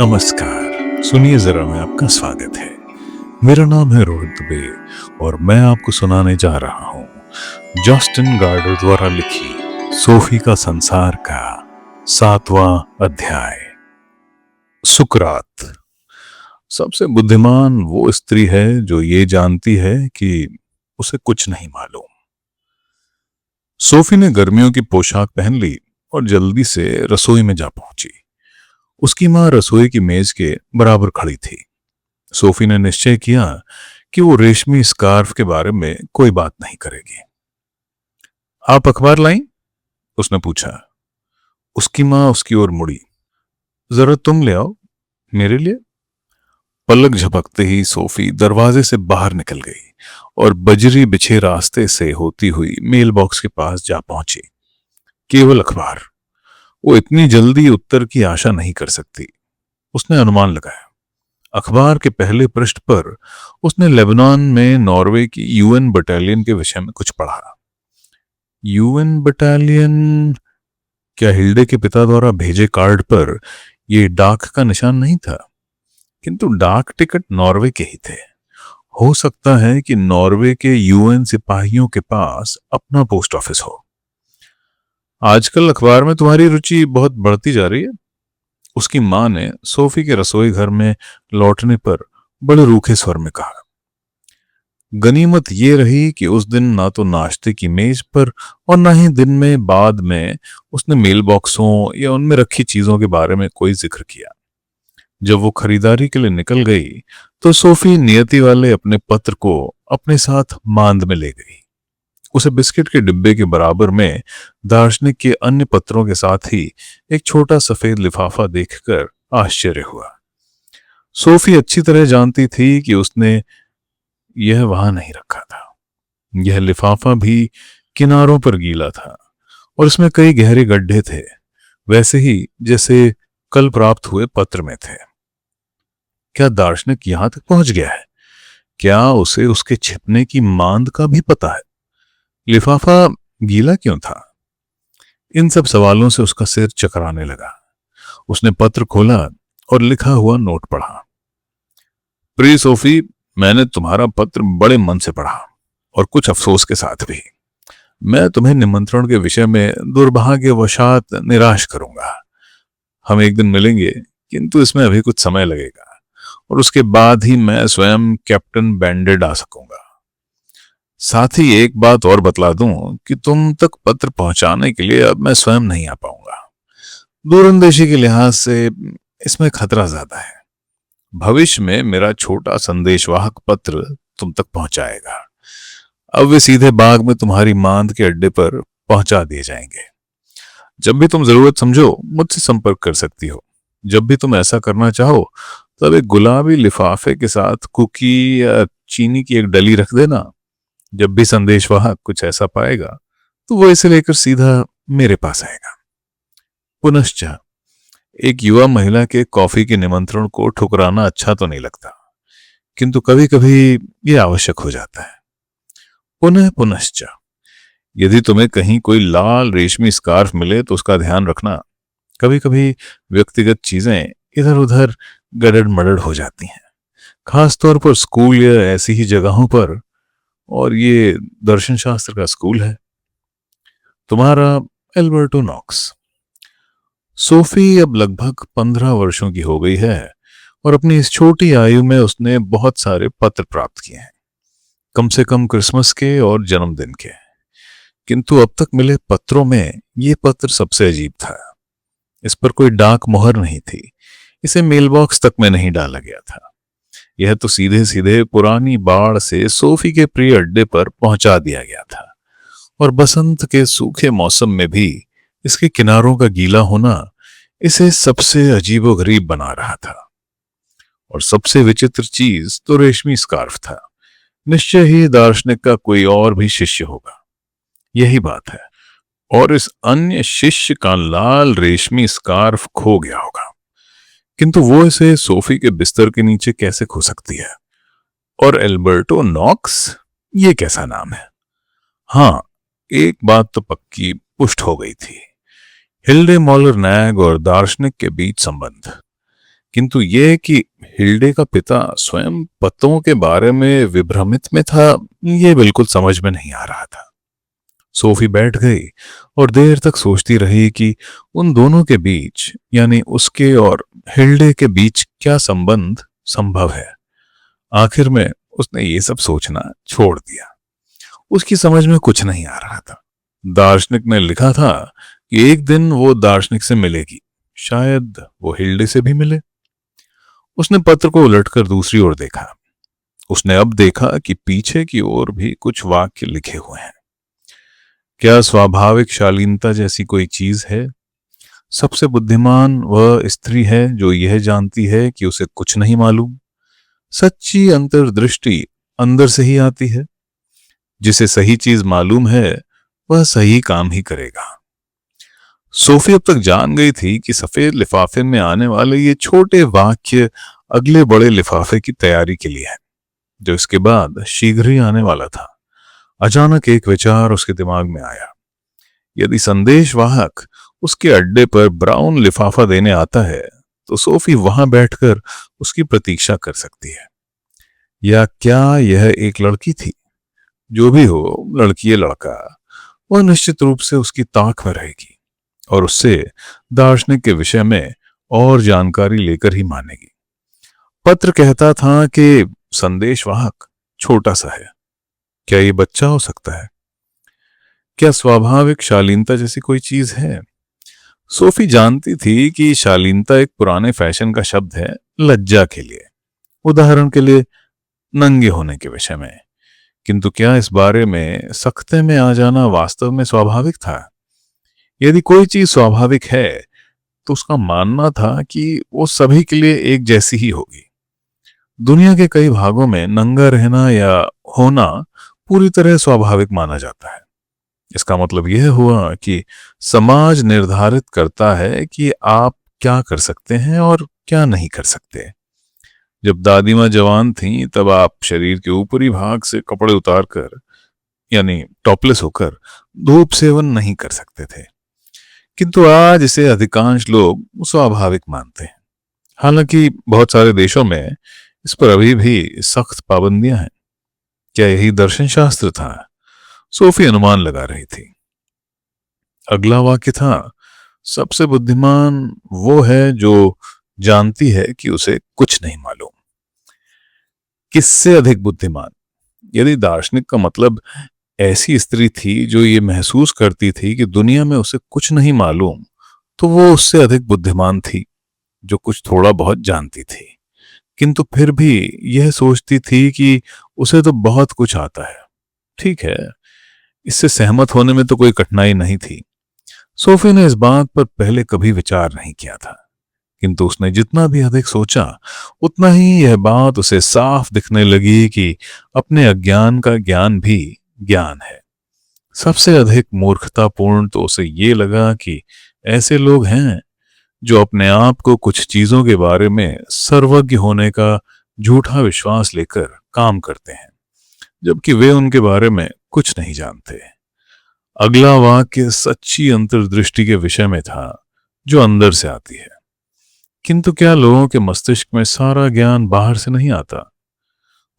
नमस्कार। सुनिए जरा, मैं आपका स्वागत है। मेरा नाम है रोहित दुबे और मैं आपको सुनाने जा रहा हूँ जस्टिन गार्डर द्वारा लिखी सोफी का संसार का 7वां अध्याय। सुकरात। सबसे बुद्धिमान वो स्त्री है जो ये जानती है कि उसे कुछ नहीं मालूम। सोफी ने गर्मियों की पोशाक पहन ली और जल्दी से रसोई में जा पहुंची। उसकी मां रसोई की मेज के बराबर खड़ी थी। सोफी ने निश्चय किया कि वो रेशमी स्कार्फ के बारे में कोई बात नहीं करेगी। आप अखबार लाई? उसने पूछा। उसकी मां उसकी ओर मुड़ी। जरा तुम ले आओ। मेरे लिए? पलक झपकते ही सोफी दरवाजे से बाहर निकल गई और बजरी बिछे रास्ते से होती हुई मेल बॉक्स के पास जा पहुंची। केवल अखबार। वो इतनी जल्दी उत्तर की आशा नहीं कर सकती। उसने अनुमान लगाया। अखबार के पहले पृष्ठ पर उसने लेबनान में नॉर्वे की यूएन बटालियन के विषय में कुछ पढ़ा। UN battalion? क्या हिल्डे के पिता द्वारा भेजे कार्ड पर यह डाक का निशान नहीं था? किंतु डाक टिकट नॉर्वे के ही थे। हो सकता है कि नॉर्वे के यूएन सिपाहियों के पास अपना पोस्ट ऑफिस हो। आजकल अखबार में तुम्हारी रुचि बहुत बढ़ती जा रही है, उसकी मां ने सोफी के रसोई घर में लौटने पर बड़े रूखे स्वर में कहा। गनीमत ये रही कि उस दिन ना तो नाश्ते की मेज पर और ना ही दिन में बाद में उसने मेल बॉक्सों या उनमें रखी चीजों के बारे में कोई जिक्र किया। जब वो खरीदारी के लिए निकल गई तो सोफी नियति वाले अपने पत्र को अपने साथ मांद में ले गई। उसे बिस्किट के डिब्बे के बराबर में दार्शनिक के अन्य पत्रों के साथ ही एक छोटा सफेद लिफाफा देखकर आश्चर्य हुआ। सोफी अच्छी तरह जानती थी कि उसने यह वहां नहीं रखा था। यह लिफाफा भी किनारों पर गीला था और इसमें कई गहरे गड्ढे थे, वैसे ही जैसे कल प्राप्त हुए पत्र में थे। क्या दार्शनिक यहां तक पहुंच गया है? क्या उसे उसके छिपने की मांद का भी पता है? लिफाफा गीला क्यों था? इन सब सवालों से उसका सिर चकराने लगा। उसने पत्र खोला और लिखा हुआ नोट पढ़ा। प्रिय सोफी, मैंने तुम्हारा पत्र बड़े मन से पढ़ा और कुछ अफसोस के साथ भी। मैं तुम्हें निमंत्रण के विषय में दुर्भाग्यवशात निराश करूंगा। हम एक दिन मिलेंगे, किंतु इसमें अभी कुछ समय लगेगा और उसके बाद ही मैं स्वयं कैप्टन बैंडेड आ सकूंगा। साथ ही एक बात और बतला दूं कि तुम तक पत्र पहुंचाने के लिए अब मैं स्वयं नहीं आ पाऊंगा। दूरंदेशी के लिहाज से इसमें खतरा ज्यादा है। भविष्य में मेरा छोटा संदेशवाहक पत्र तुम तक पहुंचाएगा। अब वे सीधे बाग में तुम्हारी मांद के अड्डे पर पहुंचा दिए जाएंगे। जब भी तुम जरूरत समझो मुझसे संपर्क कर सकती हो। जब भी तुम ऐसा करना चाहो तब एक गुलाबी लिफाफे के साथ कुकी या चीनी की एक डली रख देना। जब भी संदेशवाहक कुछ ऐसा पाएगा तो वो इसे लेकर सीधा मेरे पास आएगा। पुनश्च एक युवा महिला के कॉफी के निमंत्रण को ठुकराना अच्छा तो नहीं लगता, किंतु कभी कभी ये आवश्यक हो जाता है। पुनश्च यदि तुम्हें कहीं कोई लाल रेशमी स्कार्फ मिले तो उसका ध्यान रखना। कभी कभी व्यक्तिगत चीजें इधर उधर गड़ड़ मड़ड़ हो जाती हैं, खासतौर पर स्कूल या ऐसी ही जगहों पर, और ये दर्शन शास्त्र का स्कूल है। तुम्हारा एल्बर्टो नॉक्स। सोफी अब लगभग 15 वर्षों की हो गई है और अपनी इस छोटी आयु में उसने बहुत सारे पत्र प्राप्त किए हैं, कम से कम क्रिसमस के और जन्मदिन के। किंतु अब तक मिले पत्रों में ये पत्र सबसे अजीब था। इस पर कोई डाक मोहर नहीं थी। इसे मेल बॉक्स तक में नहीं डाला गया था। यह तो सीधे सीधे पुरानी बाढ़ से सोफी के प्रिय अड्डे पर पहुंचा दिया गया था और बसंत के सूखे मौसम में भी इसके किनारों का गीला होना इसे सबसे अजीबोगरीब बना रहा था। और सबसे विचित्र चीज तो रेशमी स्कार्फ था। निश्चय ही दार्शनिक का कोई और भी शिष्य होगा, यही बात है। और इस अन्य शिष्य का लाल रेशमी स्कार्फ खो गया होगा, किंतु वो इसे सोफी के बिस्तर के नीचे कैसे खो सकती है? और एल्बर्टो नॉक्स, ये कैसा नाम है? हाँ, एक बात तो पक्की पुष्ट हो गई थी। हिल्डे मॉलर नैग और दार्शनिक के बीच संबंध। किंतु ये कि हिल्डे का पिता स्वयं पतों के बारे में विभ्रमित में था, ये बिल्कुल समझ में नहीं आ रहा था। सोफी बैठ गई और देर तक सोचती रही कि उन दोनों के बीच, यानी उसके और हिल्डे के बीच क्या संबंध संभव है। आखिर में उसने ये सब सोचना छोड़ दिया। उसकी समझ में कुछ नहीं आ रहा था। दार्शनिक ने लिखा था कि एक दिन वो दार्शनिक से मिलेगी, शायद वो हिल्डे से भी मिले। उसने पत्र को उलटकर दूसरी ओर देखा। उसने अब देखा कि पीछे की ओर भी कुछ वाक्य लिखे हुए हैं। क्या स्वाभाविक शालीनता जैसी कोई चीज है? सबसे बुद्धिमान वह स्त्री है जो यह जानती है कि उसे कुछ नहीं मालूम। सच्ची अंतर्दृष्टि अंदर से ही आती है। जिसे सही चीज मालूम है वह सही काम ही करेगा। सोफी अब तक जान गई थी कि सफेद लिफाफे में आने वाले ये छोटे वाक्य अगले बड़े लिफाफे की तैयारी के लिए है, जो इसके बाद शीघ्र ही आने वाला था। अचानक एक विचार उसके दिमाग में आया। यदि संदेशवाहक उसके अड्डे पर ब्राउन लिफाफा देने आता है तो सोफी वहां बैठकर उसकी प्रतीक्षा कर सकती है। या क्या यह एक लड़की थी? जो भी हो, लड़की या लड़का, वह निश्चित रूप से उसकी ताक में रहेगी और उससे दार्शनिक के विषय में और जानकारी लेकर ही मानेगी। पत्र कहता था कि संदेशवाहक छोटा सा है। क्या ये बच्चा हो सकता है? क्या स्वाभाविक शालीनता जैसी कोई चीज है? सोफी जानती थी कि शालीनता एक पुराने फैशन का शब्द है लज्जा के लिए, उदाहरण के लिए नंगे होने के विषय में। किंतु क्या इस बारे में सख्ते में आ जाना वास्तव में स्वाभाविक था? यदि कोई चीज स्वाभाविक है तो उसका मानना था कि वो सभी के लिए एक जैसी ही होगी। दुनिया के कई भागों में नंगा रहना या होना पूरी तरह स्वाभाविक माना जाता है। इसका मतलब यह हुआ कि समाज निर्धारित करता है कि आप क्या कर सकते हैं और क्या नहीं कर सकते। जब दादी माँ जवान थीं तब आप शरीर के ऊपरी भाग से कपड़े उतारकर, यानी टॉपलेस होकर, धूप सेवन नहीं कर सकते थे। किंतु आज इसे अधिकांश लोग स्वाभाविक मानते हैं। हालांकि बहुत सारे देशों में इस पर अभी भी सख्त पाबंदियां हैं। क्या यही दर्शन शास्त्र था? सोफी अनुमान लगा रही थी। अगला वाक्य था, सबसे बुद्धिमान वो है जो जानती है कि उसे कुछ नहीं मालूम। किससे अधिक बुद्धिमान? यदि दार्शनिक का मतलब ऐसी स्त्री थी जो ये महसूस करती थी कि दुनिया में उसे कुछ नहीं मालूम, तो वो उससे अधिक बुद्धिमान थी जो कुछ थोड़ा बहुत जानती थी, किंतु फिर भी यह सोचती थी कि उसे तो बहुत कुछ आता है। ठीक है, इससे सहमत होने में तो कोई कठिनाई नहीं थी। सोफी ने इस बात पर पहले कभी विचार नहीं किया था, किंतु उसने जितना भी अधिक सोचा उतना ही यह बात उसे साफ दिखने लगी कि अपने अज्ञान का ज्ञान भी ज्ञान है। सबसे अधिक मूर्खतापूर्ण तो उसे ये लगा कि ऐसे लोग हैं जो अपने आप को कुछ चीजों के बारे में सर्वज्ञ होने का झूठा विश्वास लेकर काम करते हैं, जबकि वे उनके बारे में कुछ नहीं जानते। अगला वाक्य सच्ची अंतर्दृष्टि के विषय में था जो अंदर से आती है। किंतु क्या लोगों के मस्तिष्क में सारा ज्ञान बाहर से नहीं आता?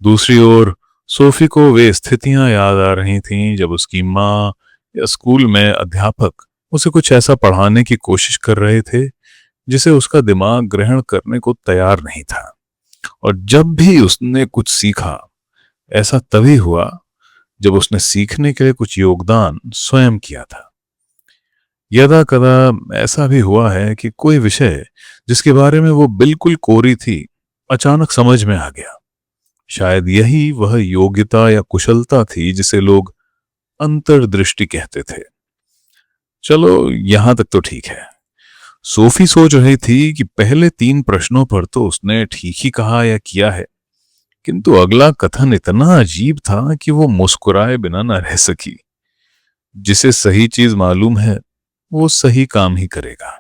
दूसरी ओर सोफी को वे स्थितियां याद आ रही थीं जब उसकी माँ या स्कूल में अध्यापक उसे कुछ ऐसा पढ़ाने की कोशिश कर रहे थे जिसे उसका दिमाग ग्रहण करने को तैयार नहीं था। और जब भी उसने कुछ सीखा, ऐसा तभी हुआ जब उसने सीखने के लिए कुछ योगदान स्वयं किया था। यदा कदा ऐसा भी हुआ है कि कोई विषय जिसके बारे में वो बिल्कुल कोरी थी, अचानक समझ में आ गया। शायद यही वह योग्यता या कुशलता थी जिसे लोग अंतर्दृष्टि कहते थे। चलो, यहां तक तो ठीक है। सोफी सोच रही थी कि पहले 3 प्रश्नों पर तो उसने ठीक ही कहा या किया है, किंतु अगला कथन इतना अजीब था कि वो मुस्कुराए बिना न रह सकी। जिसे सही चीज मालूम है वो सही काम ही करेगा।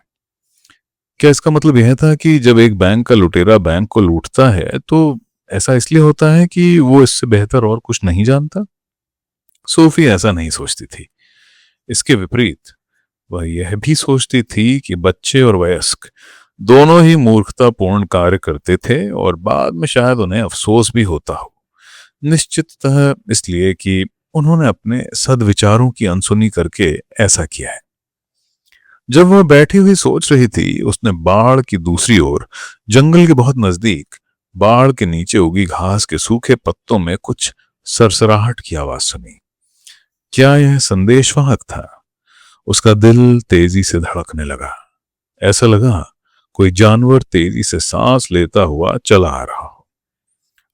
क्या इसका मतलब यह था कि जब एक बैंक का लुटेरा बैंक को लूटता है तो ऐसा इसलिए होता है कि वो इससे बेहतर और कुछ नहीं जानता? सोफी ऐसा नहीं सोचती थी। इसके विपरीत वह यह भी सोचती थी कि बच्चे और वयस्क दोनों ही मूर्खतापूर्ण कार्य करते थे और बाद में शायद उन्हें अफसोस भी होता हो, निश्चिततः इसलिए कि उन्होंने अपने सद्विचारों की अनसुनी करके ऐसा किया है। जब वह बैठी हुई सोच रही थी, उसने बाड़ की दूसरी ओर, जंगल के बहुत नजदीक, बाड़ के नीचे उगी घास के सूखे पत्तों में कुछ सरसराहट की आवाज सुनी। क्या यह संदेशवाहक था? उसका दिल तेजी से धड़कने लगा। ऐसा लगा कोई जानवर तेजी से सांस लेता हुआ चला आ रहा हो।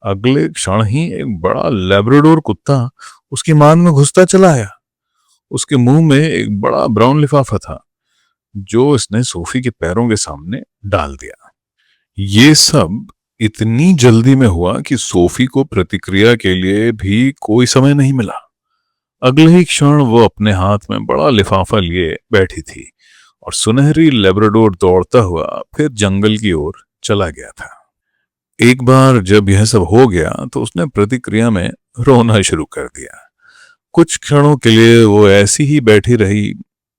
अगले क्षण ही एक बड़ा लेब्राडोर कुत्ता उसकी मान में घुसता चला आया। उसके मुंह में एक बड़ा ब्राउन लिफाफा था जो इसने सोफी के पैरों के सामने डाल दिया। ये सब इतनी जल्दी में हुआ कि सोफी को प्रतिक्रिया के लिए भी कोई समय नहीं मिला। अगले ही क्षण वो अपने हाथ में बड़ा लिफाफा लिए बैठी थी और सुनहरी लेब्राडोर दौड़ता हुआ फिर जंगल की ओर चला गया था। एक बार जब यह सब हो गया तो उसने प्रतिक्रिया में रोना शुरू कर दिया। कुछ क्षणों के लिए वो ऐसी ही बैठी रही,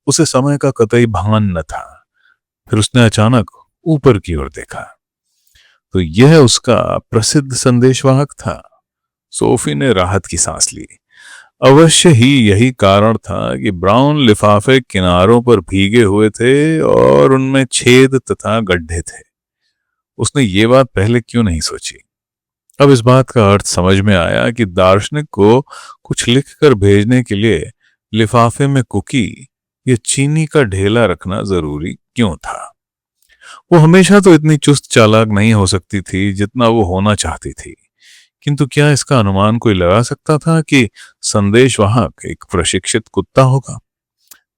उसे समय का कतई भान न था। फिर उसने अचानक ऊपर की ओर देखा तो यह उसका प्रसिद्ध संदेशवाहक था। सोफी ने राहत की सांस ली। अवश्य ही यही कारण था कि ब्राउन लिफाफे किनारों पर भीगे हुए थे और उनमें छेद तथा गड्ढे थे। उसने ये बात पहले क्यों नहीं सोची? अब इस बात का अर्थ समझ में आया कि दार्शनिक को कुछ लिखकर भेजने के लिए लिफाफे में कुकी या चीनी का ढेला रखना जरूरी क्यों था। वो हमेशा तो इतनी चुस्त चालाक नहीं हो सकती थी जितना वो होना चाहती थी, किंतु क्या इसका अनुमान कोई लगा सकता था कि संदेशवाहक एक प्रशिक्षित कुत्ता होगा?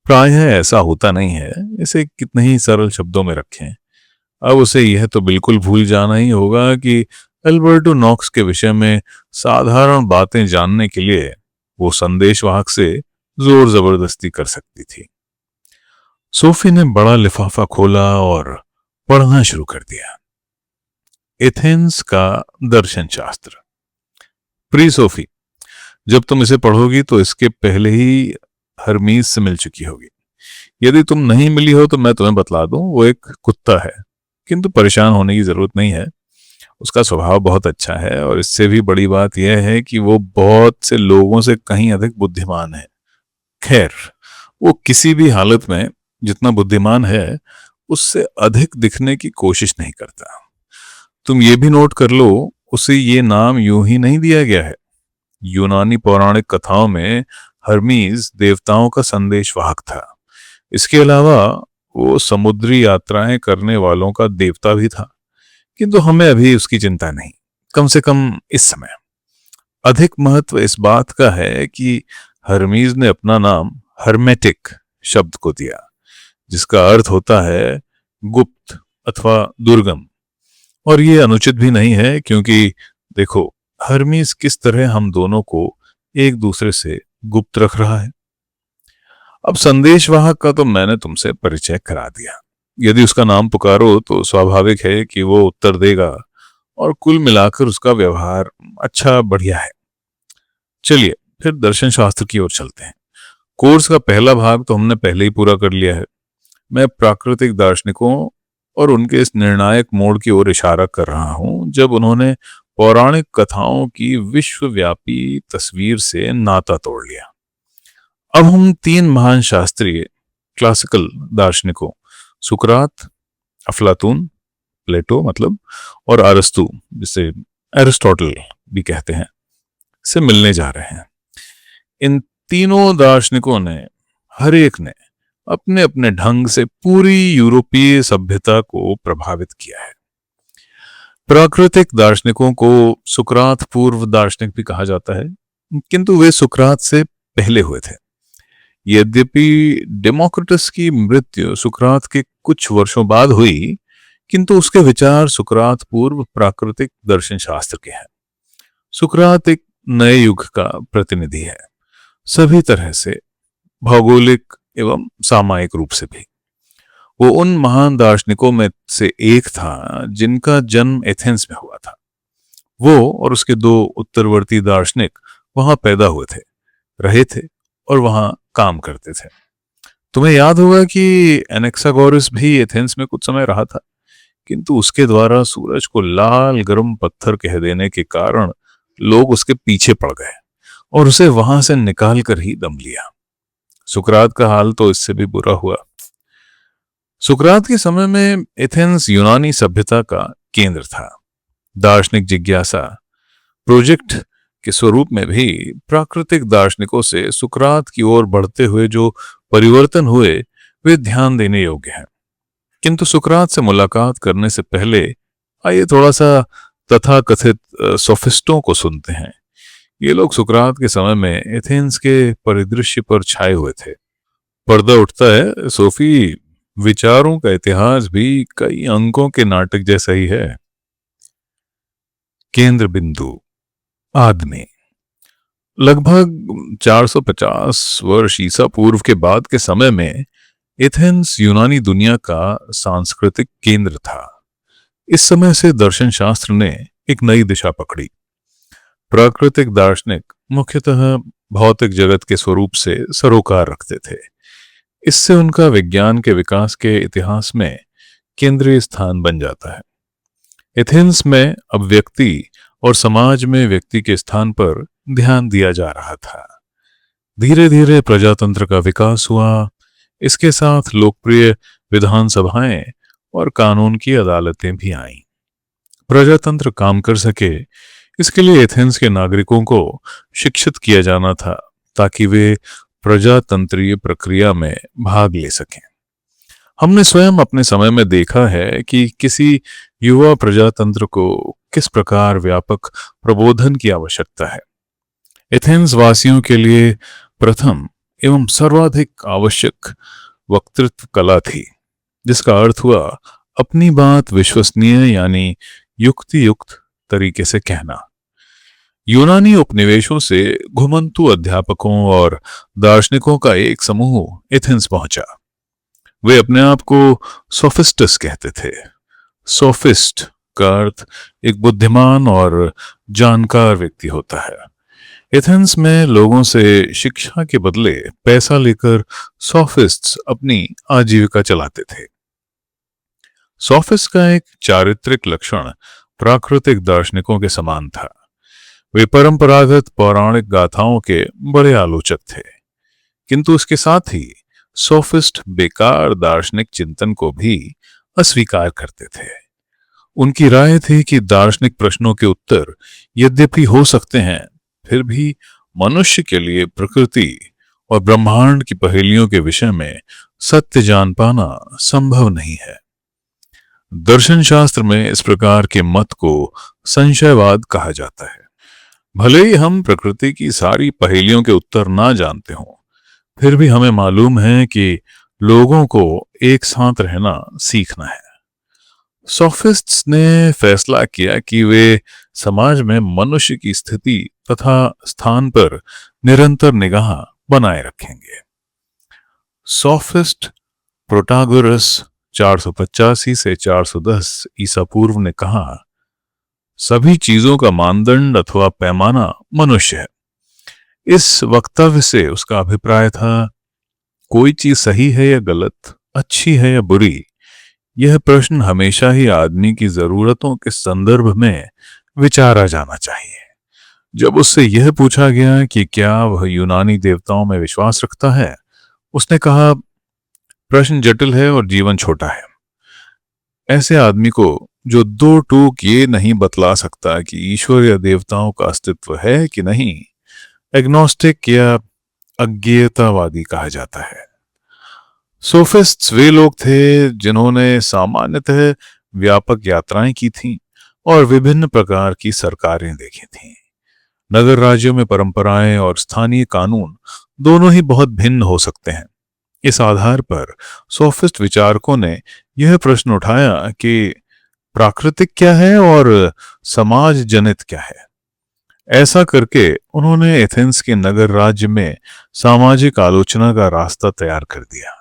प्रायः ऐसा होता नहीं है, इसे कितने ही सरल शब्दों में रखें। अब उसे यह तो बिल्कुल भूल जाना ही होगा कि एल्बर्टो नॉक्स के विषय में साधारण बातें जानने के लिए वो संदेशवाहक से जोर जबरदस्ती कर सकती थी। सोफी ने बड़ा लिफाफा खोला और पढ़ना शुरू कर दिया। एथेंस का दर्शन शास्त्र। प्री सोफी, जब तुम इसे पढ़ोगी तो इसके पहले ही हरमीज से मिल चुकी होगी। यदि तुम नहीं मिली हो तो मैं तुम्हें बतला दूं, वो एक कुत्ता है, किंतु परेशान होने की जरूरत नहीं है। उसका स्वभाव बहुत अच्छा है और इससे भी बड़ी बात यह है कि वो बहुत से लोगों से कहीं अधिक बुद्धिमान है। खैर, वो किसी भी हालत में जितना बुद्धिमान है उससे अधिक दिखने की कोशिश नहीं करता। तुम ये भी नोट कर लो, उसे ये नाम यूं ही नहीं दिया गया है। यूनानी पौराणिक कथाओं में हर्मीज देवताओं का संदेशवाहक था। इसके अलावा वो समुद्री यात्राएं करने वालों का देवता भी था, किंतु हमें अभी उसकी चिंता नहीं, कम से कम इस समय। अधिक महत्व इस बात का है कि हर्मीज ने अपना नाम हर्मेटिक शब्द को दिया, जिसका अर्थ होता है गुप्त अथवा दुर्गम। और ये अनुचित भी नहीं है, क्योंकि देखो हर्मीज किस तरह हम दोनों को एक दूसरे से गुप्त रख रहा है। अब संदेशवाहक का तो मैंने तुमसे परिचय करा दिया। यदि उसका नाम पुकारो तो स्वाभाविक है कि वो उत्तर देगा और कुल मिलाकर उसका व्यवहार अच्छा बढ़िया है। चलिए फिर दर्शन शास्त्र की ओर चलते हैं। कोर्स का पहला भाग तो हमने पहले ही पूरा कर लिया है। मैं प्राकृतिक दार्शनिकों और उनके इस निर्णायक मोड़ की ओर इशारा कर रहा हूं जब उन्होंने पौराणिक कथाओं की विश्वव्यापी तस्वीर से नाता तोड़ लिया। अब हम तीन महान शास्त्रीय क्लासिकल दार्शनिकों सुकरात, अफलातून, प्लेटो मतलब, और अरस्तु, जिसे एरिस्टोटल भी कहते हैं, से मिलने जा रहे हैं। इन तीनों दार्शनिकों ने, हर एक ने अपने अपने ढंग से पूरी यूरोपीय सभ्यता को प्रभावित किया है। प्राकृतिक दार्शनिकों को सुकरात पूर्व दार्शनिक भी कहा जाता है, किंतु वे सुकरात से पहले हुए थे। यद्यपि डेमोक्रिटस की मृत्यु सुकरात के कुछ वर्षों बाद हुई, किंतु उसके विचार सुकरात पूर्व प्राकृतिक दर्शन शास्त्र के हैं। सुकरात एक नए युग का प्रतिनिधि है, सभी तरह से, भौगोलिक एवं सामायिक रूप से भी। वो उन महान दार्शनिकों में से एक था जिनका जन्म एथेंस में हुआ था। वो और उसके दो उत्तरवर्ती दार्शनिक वहां पैदा हुए थे, रहे थे और वहां काम करते थे। तुम्हें याद होगा कि एनेक्सागोरस भी एथेंस में कुछ समय रहा था, किंतु उसके द्वारा सूरज को लाल गर्म पत्थर कह देने के कारण लोग उसके पीछे पड़ गए और उसे वहां से निकाल कर ही दम लिया। सुकरात का हाल तो इससे भी बुरा हुआ। सुकरात के समय में एथेंस यूनानी सभ्यता का केंद्र था। दार्शनिक जिज्ञासा प्रोजेक्ट के स्वरूप में भी प्राकृतिक दार्शनिकों से सुकरात की ओर बढ़ते हुए जो परिवर्तन हुए वे ध्यान देने योग्य हैं। किंतु सुकरात से मुलाकात करने से पहले आइए थोड़ा सा तथाकथित सोफिस्टों को सुनते हैं। ये लोग सुकरात के समय में एथेंस के परिदृश्य पर छाए हुए थे। पर्दा उठता है, सोफी विचारों का इतिहास भी कई अंकों के नाटक जैसा ही है। केंद्र बिंदु आदमी लगभग 450 वर्ष ईसा पूर्व के बाद के समय में एथेंस यूनानी दुनिया का सांस्कृतिक केंद्र था। इस समय से दर्शन शास्त्र ने एक नई दिशा पकड़ी। प्राकृतिक दार्शनिक मुख्यतः भौतिक जगत के स्वरूप से सरोकार रखते थे। इससे उनका विज्ञान के विकास के इतिहास में केंद्रीय स्थान बन जाता है। एथेंस में अब व्यक्ति और समाज में व्यक्ति के स्थान पर ध्यान दिया जा रहा था। धीरे धीरे प्रजातंत्र का विकास हुआ। इसके साथ लोकप्रिय विधानसभाएं और कानून की अदालतें भी आईं। प्रजातंत्र काम कर सके इसके लिए एथेंस के नागरिकों को शिक्षित किया जाना था ताकि वे प्रजातंत्रीय प्रक्रिया में भाग ले सकें। हमने स्वयं अपने समय में देखा है कि किसी युवा प्रजातंत्र को किस प्रकार व्यापक प्रबोधन की आवश्यकता है। एथेंस वासियों के लिए प्रथम एवं सर्वाधिक आवश्यक वक्तृत्व कला थी, जिसका अर्थ हुआ अपनी बात विश्वसनीय यानी युक्ति युक्त तरीके से कहना। यूनानी उपनिवेशों से घुमंतु अध्यापकों और दार्शनिकों का एक समूह एथेंस पहुंचा। वे अपने आप को सोफिस्टस कहते थे। सोफिस्ट का अर्थ एक बुद्धिमान और जानकार व्यक्ति होता है। एथेंस में लोगों से शिक्षा के बदले पैसा लेकर सोफिस्ट्स अपनी आजीविका चलाते थे। सोफिस्ट का एक चारित्रिक लक्षण प्राकृतिक दार्शनिकों के समान था। वे परंपरागत पौराणिक गाथाओं के बड़े आलोचक थे, किंतु उसके साथ ही सोफिस्ट बेकार दार्शनिक चिंतन को भी अस्वीकार करते थे। उनकी राय थी कि दार्शनिक प्रश्नों के उत्तर यद्यपि हो सकते हैं, फिर भी मनुष्य के लिए प्रकृति और ब्रह्मांड की पहेलियों के विषय में सत्य जान पाना संभव नहीं है। दर्शन शास्त्र में इस प्रकार के मत को संशयवाद कहा जाता है। भले ही हम प्रकृति की सारी पहेलियों के उत्तर ना जानते हों, फिर भी हमें मालूम है कि लोगों को एक साथ रहना सीखना है। सोफिस्ट्स ने फैसला किया कि वे समाज में मनुष्य की स्थिति तथा स्थान पर निरंतर निगाह बनाए रखेंगे। सोफिस्ट प्रोटागोरस 485 से 410 ईसा पूर्व ने कहा, सभी चीजों का मानदंड अथवा पैमाना मनुष्य है। इस वक्तव्य से उसका अभिप्राय था, कोई चीज सही है या गलत, अच्छी है या बुरी, यह प्रश्न हमेशा ही आदमी की जरूरतों के संदर्भ में विचारा जाना चाहिए। जब उससे यह पूछा गया कि क्या वह यूनानी देवताओं में विश्वास रखता है, उसने कहा, प्रश्न जटिल है और जीवन छोटा है। ऐसे आदमी को जो दो टूक ये नहीं बतला सकता कि ईश्वर या देवताओं का अस्तित्व है कि नहीं, एग्नोस्टिक या अज्ञेयतावादी कहा जाता है। सोफिस्ट्स वे लोग थे जिन्होंने सामान्यतः व्यापक यात्राएं की थीं और विभिन्न प्रकार की सरकारें देखी थीं। नगर राज्यों में परंपराएं और स्थानीय कानून दोनों ही बहुत भिन्न हो सकते हैं। इस आधार पर सोफिस्ट विचारकों ने यह प्रश्न उठाया कि प्राकृतिक क्या है और समाज जनित क्या है। ऐसा करके उन्होंने एथेंस के नगर राज्य में सामाजिक आलोचना का रास्ता तैयार कर दिया।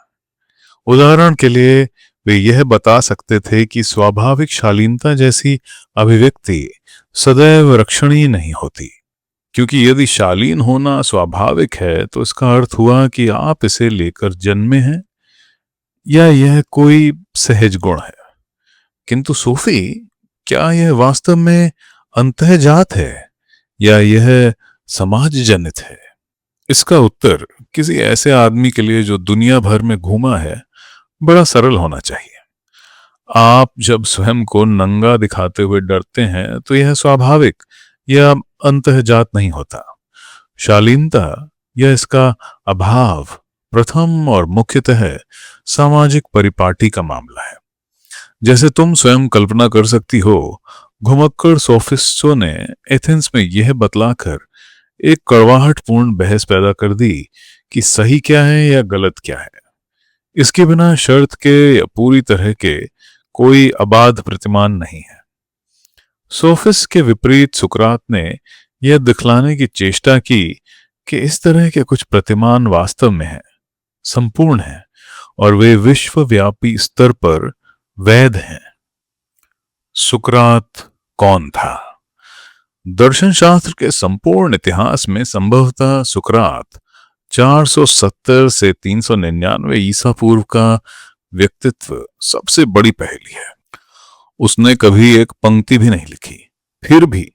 उदाहरण के लिए वे यह बता सकते थे कि स्वाभाविक शालीनता जैसी अभिव्यक्ति सदैव रक्षणीय नहीं होती, क्योंकि यदि शालीन होना स्वाभाविक है तो इसका अर्थ हुआ कि आप इसे लेकर जन्मे हैं या यह कोई सहज गुण है। किंतु सोफी, क्या यह वास्तव में अंतःजात है या यह समाज जनित है? इसका उत्तर किसी ऐसे आदमी के लिए जो दुनिया भर में घूमा है बड़ा सरल होना चाहिए। आप जब स्वयं को नंगा दिखाते हुए डरते हैं तो यह स्वाभाविक या अंतःजात नहीं होता। शालीनता या इसका अभाव प्रथम और मुख्यतः सामाजिक परिपाटी का मामला है। जैसे तुम स्वयं कल्पना कर सकती हो, घुमक्कड़ सोफिस्टों ने एथेंस में यह बतलाकर एक कड़वाहटपूर्ण बहस पैदा कर दी कि सही क्या है या गलत क्या है। इसके बिना शर्त के या पूरी तरह के कोई अबाध प्रतिमान नहीं है। सोफिस के विपरीत सुकरात ने यह दिखलाने की चेष्टा की कि इस तरह के कुछ प्रतिमान वास्तव में हैं, संपूर्ण हैं और वे विश्वव्यापी स्तर पर वैध हैं। सुकरात कौन था? दर्शन शास्त्र के संपूर्ण इतिहास में संभवतः सुकरात 470 से 399 ईसा पूर्व का व्यक्तित्व सबसे बड़ी पहेली है। उसने कभी एक पंक्ति भी नहीं लिखी, फिर भी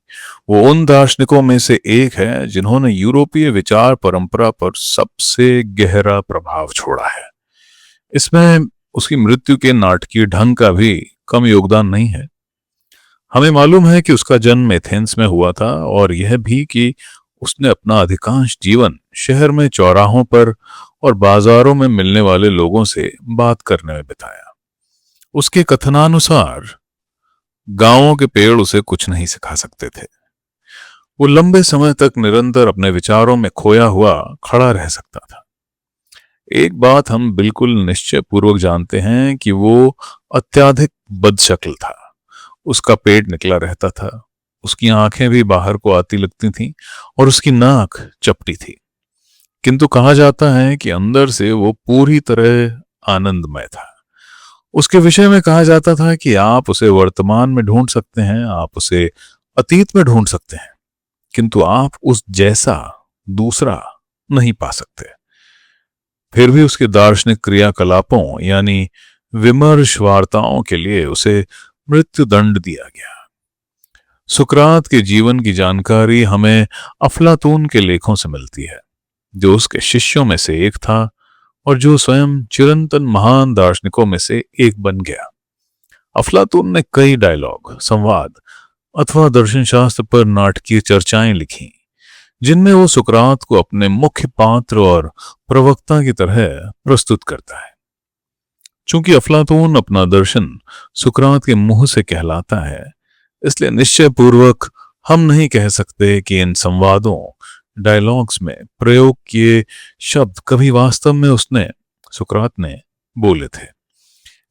वो उन दार्शनिकों में से एक है जिन्होंने यूरोपीय विचार परंपरा पर सबसे गहरा प्रभाव छोड़ा है। इसमें उसकी मृत्यु के नाटकीय ढंग का भी कम योगदान नहीं है। हमें मालूम है कि उसका जन्म एथेंस में हुआ था और यह भी कि उसने अपना अधिकांश जीवन शहर में चौराहों पर और बाजारों में मिलने वाले लोगों से बात करने में बिताया। उसके कथनानुसार गांवों के पेड़ उसे कुछ नहीं सिखा सकते थे। वो लंबे समय तक निरंतर अपने विचारों में खोया हुआ खड़ा रह सकता था। एक बात हम बिल्कुल निश्चय पूर्वक जानते हैं कि वो अत्यधिक बदशक्ल था। उसका पेट निकला रहता था, उसकी आंखें भी बाहर को आती लगती थीं और उसकी नाक चपटी थी। किंतु कहा जाता है कि अंदर से वो पूरी तरह आनंदमय था। उसके विषय में कहा जाता था कि आप उसे वर्तमान में ढूंढ सकते हैं, आप उसे अतीत में ढूंढ सकते हैं, किंतु आप उस जैसा दूसरा नहीं पा सकते। फिर भी उसके दार्शनिक क्रियाकलापों यानी विमर्श वार्ताओं के लिए उसे मृत्यु दंड दिया गया। सुकरात के जीवन की जानकारी हमें अफलातून के लेखों से मिलती है, जो उसके शिष्यों में से एक था और जो स्वयं चिरंतन महान दार्शनिकों में से एक बन गया। अफलातून ने कई डायलॉग, संवाद अथवा दर्शन शास्त्र पर नाटकीय चर्चाएं लिखी, जिनमें वो सुकरात को अपने मुख्य पात्र और प्रवक्ता की तरह प्रस्तुत करता है। चूंकि अफलातून अपना दर्शन सुकरात के मुंह से कहलाता है, इसलिए निश्चय पूर्वक हम नहीं कह सकते कि इन संवादों, डायलॉग्स में प्रयोग किए शब्द कभी वास्तव में सुकरात ने बोले थे।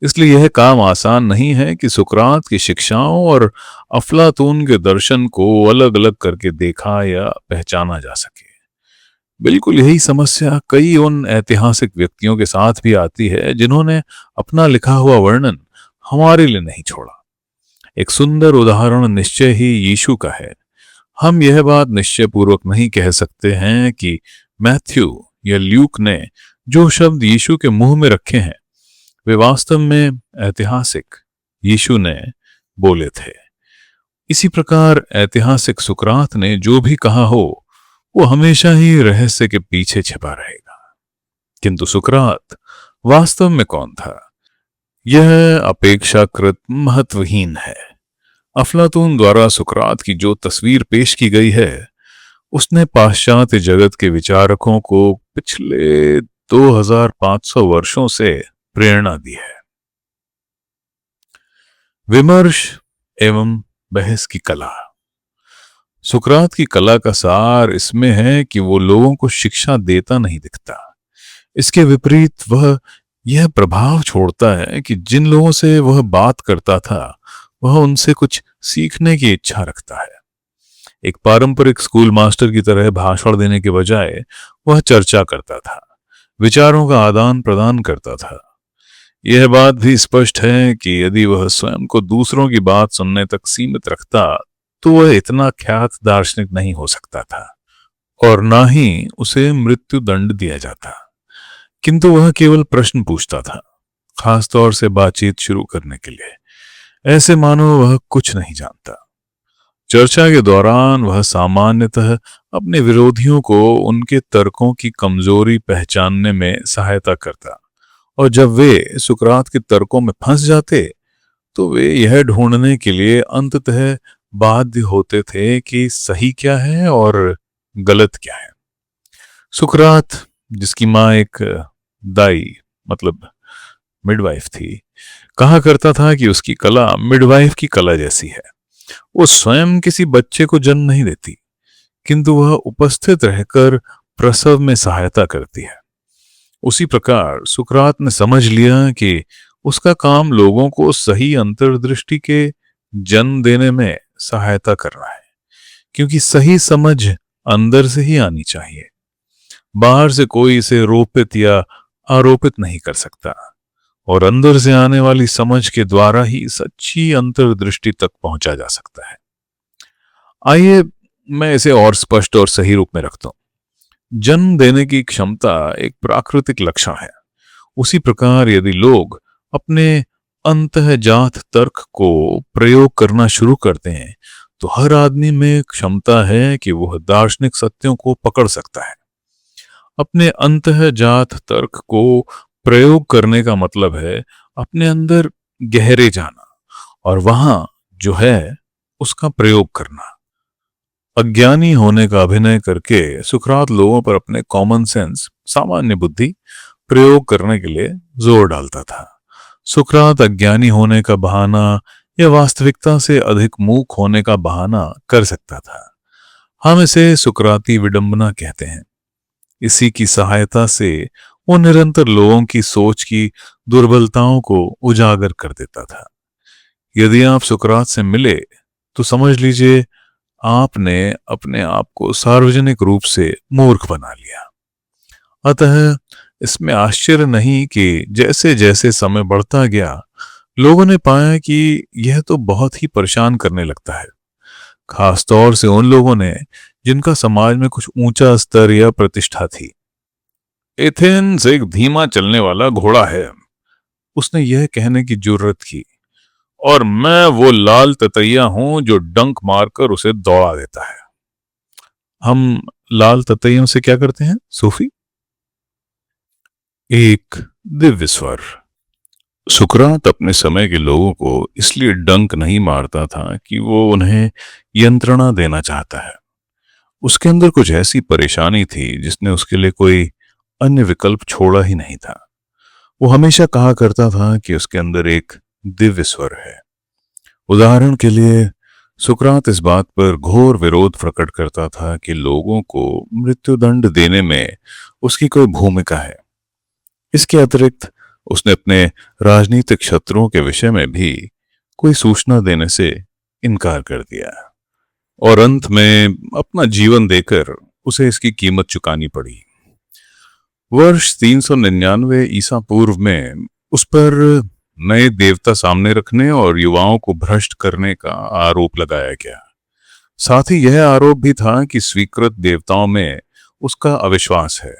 इसलिए यह काम आसान नहीं है कि सुकरात की शिक्षाओं और अफलातून के दर्शन को अलग अलग करके देखा या पहचाना जा सके। बिल्कुल यही समस्या कई उन ऐतिहासिक व्यक्तियों के साथ भी आती है जिन्होंने अपना लिखा हुआ वर्णन हमारे लिए नहीं छोड़ा। एक सुंदर उदाहरण निश्चय ही यीशु का है। हम यह बात निश्चय पूर्वक नहीं कह सकते हैं कि मैथ्यू या ल्यूक ने जो शब्द यीशु के मुंह में रखे हैं वे वास्तव में ऐतिहासिक यीशु ने बोले थे। इसी प्रकार ऐतिहासिक सुकरात ने जो भी कहा हो वो हमेशा ही रहस्य के पीछे छिपा रहेगा। किंतु सुकरात वास्तव में कौन था, यह अपेक्षाकृत महत्वहीन है। अफलातून द्वारा सुकरात की जो तस्वीर पेश की गई है, उसने पाश्चात्य जगत के विचारकों को पिछले 2500 वर्षों से प्रेरणा दी है। विमर्श एवं बहस की कला। सुकरात की कला का सार इसमें है कि वो लोगों को शिक्षा देता नहीं दिखता। इसके विपरीत वह यह प्रभाव छोड़ता है कि जिन लोगों से वह बात करता था वह उनसे कुछ सीखने की इच्छा रखता है। एक पारंपरिक स्कूल मास्टर की तरह भाषण देने के बजाय वह चर्चा करता था, विचारों का आदान प्रदान करता था। यह बात भी स्पष्ट है कि यदि वह स्वयं को दूसरों की बात सुनने तक सीमित रखता तो वह इतना ख्यात दार्शनिक नहीं हो सकता था और ना ही उसे मृत्यु दंड दिया जाता। किंतु वह केवल प्रश्न पूछता था, खासतौर से बातचीत शुरू करने के लिए। ऐसे मानो वह कुछ नहीं जानता। चर्चा के दौरान वह सामान्यतः अपने विरोधियों को उनके तर्कों की कमजोरी पहचानने में सहायता करता, और जब वे सुकरात के तर्कों में फंस जाते तो वे यह ढूंढने के लिए अंततः बाध्य होते थे कि सही क्या है और गलत क्या है। सुकरात, जिसकी माँ एक दाई मतलब मिडवाइफ थी, कहा करता था कि उसकी कला मिडवाइफ की कला जैसी है। वो स्वयं किसी बच्चे को जन्म नहीं देती, किंतु वह उपस्थित रहकर प्रसव में सहायता करती है। उसी प्रकार सुकरात ने समझ लिया कि उसका काम लोगों को सही अंतर्दृष्टि के जन्म देने में सहायता करना है, क्योंकि सही समझ अंदर से ही आनी चाहिए। बाहर से कोई इसे रोपित या आरोपित नहीं कर सकता, और अंदर से आने वाली समझ के द्वारा ही सच्ची अंतर्दृष्टि तक पहुंचा जा सकता है। आइए मैं इसे और स्पष्ट और सही रूप में रखता हूं। जन्म देने की क्षमता एक प्राकृतिक लक्षण है। उसी प्रकार यदि लोग अपने अंतःजात तर्क को प्रयोग करना शुरू करते हैं तो हर आदमी में क्षमता है कि वह दार्शनिक सत्यों को पकड़ सकता है। अपने अंतःजात तर्क को प्रयोग करने का मतलब है अपने अंदर गहरे जाना और वहां जो है उसका प्रयोग करना। अज्ञानी होने का अभिनय करके सुकरात लोगों पर अपने कॉमन सेंस, सामान्य बुद्धि प्रयोग करने के लिए जोर डालता था। सुकरात अज्ञानी होने का बहाना या वास्तविकता से अधिक मूक होने का बहाना कर सकता था। हम इसे सुकराती विडंबना कहते हैं। इसी की सहायता से वो निरंतर लोगों की सोच की दुर्बलताओं को उजागर कर देता था। यदि आप सुकरात से मिले तो समझ लीजिए आपने अपने आप को सार्वजनिक रूप से मूर्ख बना लिया। अतः इसमें आश्चर्य नहीं कि जैसे जैसे समय बढ़ता गया लोगों ने पाया कि यह तो बहुत ही परेशान करने लगता है, खासतौर से उन लोगों ने जिनका समाज में कुछ ऊंचा स्तर या प्रतिष्ठा थी। एथेंस एक धीमा चलने वाला घोड़ा है, उसने यह कहने की जुर्रत की, और मैं वो लाल ततैया हूं जो डंक मारकर उसे दौड़ा देता है। हम लाल ततैयों से क्या करते हैं सूफी? एक दिव्य स्वर। सुकरात अपने समय के लोगों को इसलिए डंक नहीं मारता था कि वो उन्हें यंत्रणा देना चाहता है। उसके अंदर कुछ ऐसी परेशानी थी जिसने उसके लिए कोई अन्य विकल्प छोड़ा ही नहीं था। वो हमेशा कहा करता था कि उसके अंदर एक दिव्य स्वर है। उदाहरण के लिए सुकरात इस बात पर घोर विरोध प्रकट करता था कि लोगों को मृत्युदंड देने में उसकी कोई भूमिका है। इसके अतिरिक्त उसने अपने राजनीतिक शत्रुओं के विषय में भी कोई सूचना देने से इनकार कर दिया, और अंत में अपना जीवन देकर उसे इसकी कीमत चुकानी पड़ी। वर्ष 399 ईसा पूर्व में उस पर नए देवता सामने रखने और युवाओं को भ्रष्ट करने का आरोप लगाया गया। साथ ही यह आरोप भी था कि स्वीकृत देवताओं में उसका अविश्वास है।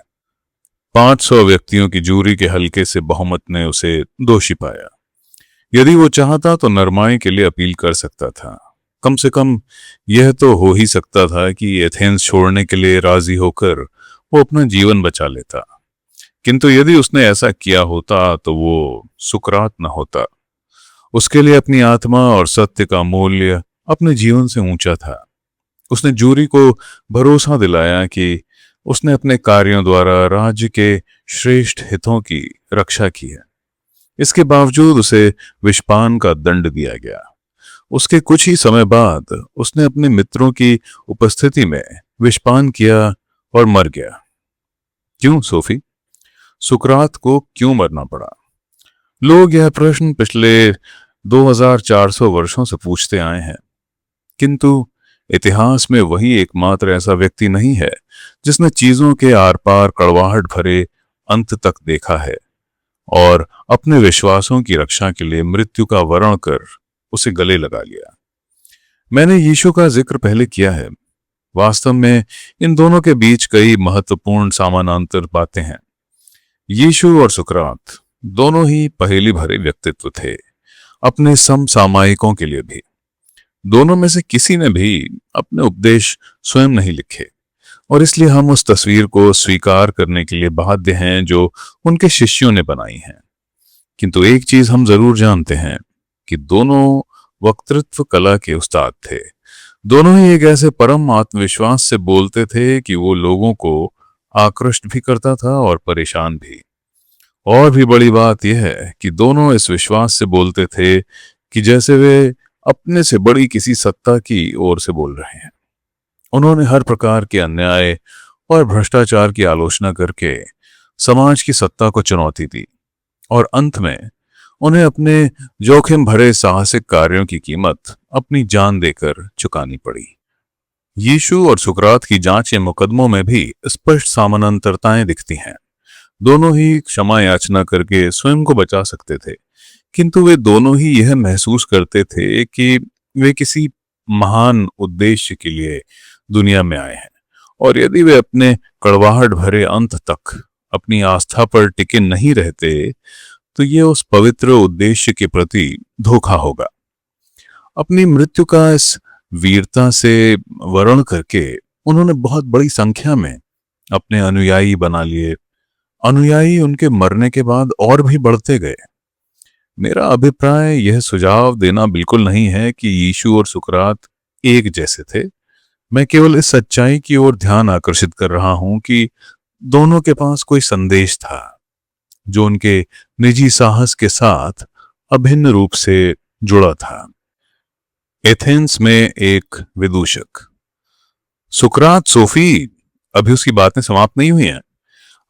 500 व्यक्तियों की जूरी के हल्के से बहुमत ने उसे दोषी पाया। यदि वो चाहता तो नरमाई के लिए अपील कर सकता था। कम से कम यह तो हो ही सकता था कि एथेंस छोड़ने के लिए राजी होकर वो अपना जीवन बचा लेता। किंतु यदि उसने ऐसा किया होता तो वो सुकरात न होता। उसके लिए अपनी आत्मा और सत्य का मूल्य अपने जीवन से ऊंचा था। उसने जूरी को भरोसा दिलाया कि उसने अपने कार्यों द्वारा राज्य के श्रेष्ठ हितों की रक्षा की है। इसके बावजूद उसे विषपान का दंड दिया गया। उसके कुछ ही समय बाद उसने अपने मित्रों की उपस्थिति में विषपान किया और मर गया। क्यों सोफी? सुकरात को क्यों मरना पड़ा? लोग यह प्रश्न पिछले 2400 वर्षों से पूछते आए हैं, किंतु इतिहास में वही एकमात्र ऐसा व्यक्ति नहीं है जिसने चीजों के आर पार कड़वाहट भरे अंत तक देखा है और अपने विश्वासों की रक्षा के लिए मृत्यु का वरण कर उसे गले लगा लिया। मैंने यीशु का जिक्र पहले किया है। वास्तव में इन दोनों के बीच कई महत्वपूर्ण समानांतर बातें हैं। यीशु और सुकरात दोनों ही पहेली भरे व्यक्तित्व थे अपने समसामयिकों के लिए भी। दोनों में से किसी ने भी अपने उपदेश स्वयं नहीं लिखे, और इसलिए हम उस तस्वीर को स्वीकार करने के लिए बाध्य हैं जो उनके शिष्यों ने बनाई है। किंतु एक चीज हम जरूर जानते हैं कि दोनों वक्तृत्व कला के उस्ताद थे। दोनों ही एक ऐसे परम आत्मविश्वास से बोलते थे कि वो लोगों को आकृष्ट भी करता था और परेशान भी। और भी बड़ी बात यह है कि दोनों इस विश्वास से बोलते थे कि जैसे वे अपने से बड़ी किसी सत्ता की ओर से बोल रहे हैं। उन्होंने हर प्रकार के अन्याय और भ्रष्टाचार की आलोचना करके समाज की सत्ता को चुनौती दी, और अंत में उन्हें अपने जोखिम भरे साहसिक कार्यों की कीमत अपनी जान देकर चुकानी पड़ी। यीशु और सुकरात की जांच के मुकदमों में भी स्पष्ट समानांतरताएं दिखती हैं। दोनों ही क्षमा याचना करके स्वयं को बचा सकते थे, किंतु वे दोनों ही यह महसूस करते थे कि वे किसी महान उद्देश्य के लिए दुनिया में आए हैं, और यदि वे अपने कड़वाहट भरे अंत तक अपनी आस्था पर टिके नहीं रहते तो ये उस पवित्र उद्देश्य के प्रति धोखा होगा। अपनी मृत्यु का इस वीरता से वर्ण करके उन्होंने बहुत बड़ी संख्या में अपने अनुयायी बना लिए। अनुयायी उनके मरने के बाद और भी बढ़ते गए। मेरा अभिप्राय यह सुझाव देना बिल्कुल नहीं है कि यीशु और सुकरात एक जैसे थे। मैं केवल इस सच्चाई की ओर ध्यान आकर्षित कर रहा हूं कि दोनों के पास कोई संदेश था जो उनके निजी साहस के साथ अभिन्न रूप से जुड़ा था। एथेंस में एक विदूषक। सुकरात सोफी, अभी उसकी बातें समाप्त नहीं हुई हैं।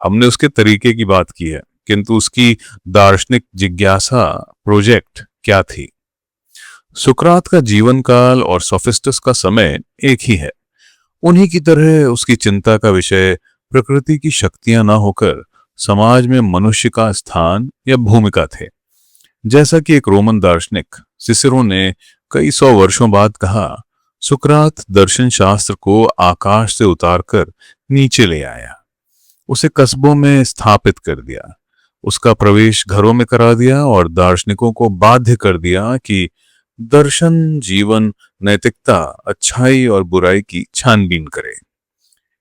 हमने उसके तरीके की बात की है, किंतु उसकी दार्शनिक जिज्ञासा प्रोजेक्ट क्या थी? सुकरात का जीवन काल और सोफिस्टस का समय एक ही है। उन्हीं की तरह उसकी चिंता का विषय प्रकृति की शक्तियां ना होकर समाज में मनुष्य का स्थान या भूमिका थे। जैसा कि एक रोमन दार्शनिक सिसेरो ने कई सौ वर्षों बाद कहा, सुकरात दर्शन शास्त्र को आकाश से उतारकर नीचे ले आया, उसे कस्बों में स्थापित कर दिया, उसका प्रवेश घरों में करा दिया और दार्शनिकों को बाध्य कर दिया कि दर्शन, जीवन, नैतिकता, अच्छाई और बुराई की छानबीन करे।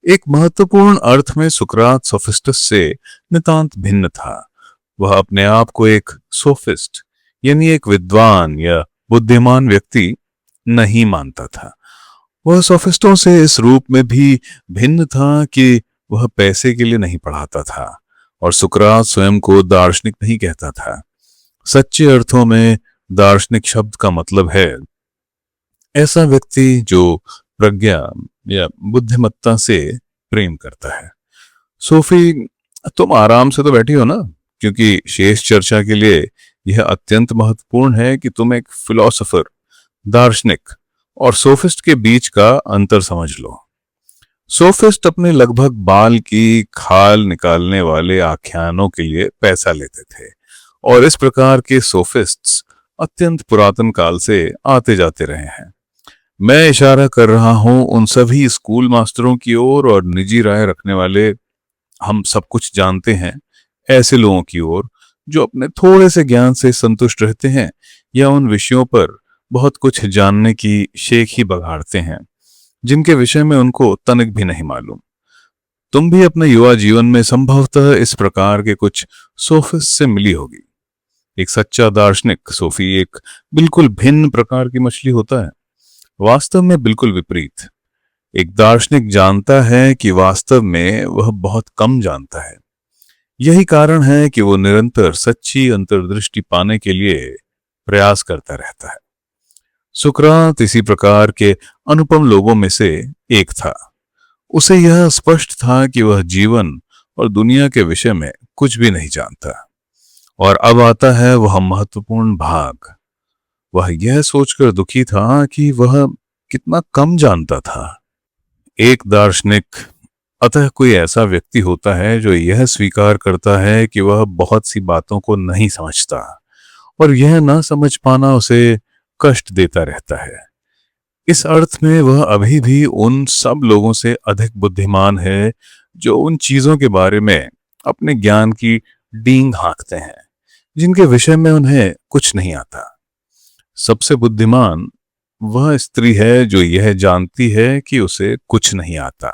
एक महत्वपूर्ण अर्थ में सुकरात सोफिस्टस से नितांत भिन्न था। वह अपने आप को एक सोफिस्ट यानी एक विद्वान या बुद्धिमान व्यक्ति नहीं मानता था। वह सोफिस्टों से इस रूप में भी भिन्न था कि वह पैसे के लिए नहीं पढ़ाता था, और सुकरात स्वयं को दार्शनिक नहीं कहता था। सच्चे अर्थों में दार्शनिक शब्द का मतलब है ऐसा व्यक्ति जो प्रज्ञा या बुद्धिमत्ता से प्रेम करता है। सोफी, तुम आराम से तो बैठी हो ना, क्योंकि शेष चर्चा के लिए यह अत्यंत महत्वपूर्ण है कि तुम एक फिलोसोफर, दार्शनिक और सोफिस्ट के बीच का अंतर समझ लो। सोफिस्ट अपने लगभग बाल की खाल निकालने वाले आख्यानों के लिए पैसा लेते थे, और इस प्रकार के सोफिस्ट्स अत्यंत पुरातन काल से आते जाते रहे हैं। मैं इशारा कर रहा हूं उन सभी स्कूल मास्टरों की ओर और निजी राय रखने वाले, हम सब कुछ जानते हैं, ऐसे लोगों की ओर जो अपने थोड़े से ज्ञान से संतुष्ट रहते हैं या उन विषयों पर बहुत कुछ जानने की शेख ही बघाड़ते हैं जिनके विषय में उनको तनिक भी नहीं मालूम। तुम भी अपने युवा जीवन में संभवतः इस प्रकार के कुछ सोफिस्ट से मिली होगी। एक सच्चा दार्शनिक सोफी एक बिल्कुल भिन्न प्रकार की मछली होता है, वास्तव में बिल्कुल विपरीत। एक दार्शनिक जानता है कि वास्तव में वह बहुत कम जानता है। यही कारण है कि वो निरंतर सच्ची अंतर्दृष्टि पाने के लिए प्रयास करता रहता है। सुकरात इसी प्रकार के अनुपम लोगों में से एक था। उसे यह स्पष्ट था कि वह जीवन और दुनिया के विषय में कुछ भी नहीं जानता। और अब आता है वह महत्वपूर्ण भाग। वह यह सोचकर दुखी था कि वह कितना कम जानता था। एक दार्शनिक, अतः कोई ऐसा व्यक्ति होता है जो यह स्वीकार करता है कि वह बहुत सी बातों को नहीं समझता, और यह ना समझ पाना उसे कष्ट देता रहता है। इस अर्थ में वह अभी भी उन सब लोगों से अधिक बुद्धिमान है जो उन चीजों के बारे में अपने ज्ञान की डींग हाँकते हैं जिनके विषय में उन्हें कुछ नहीं आता। सबसे बुद्धिमान वह स्त्री है जो यह जानती है कि उसे कुछ नहीं आता।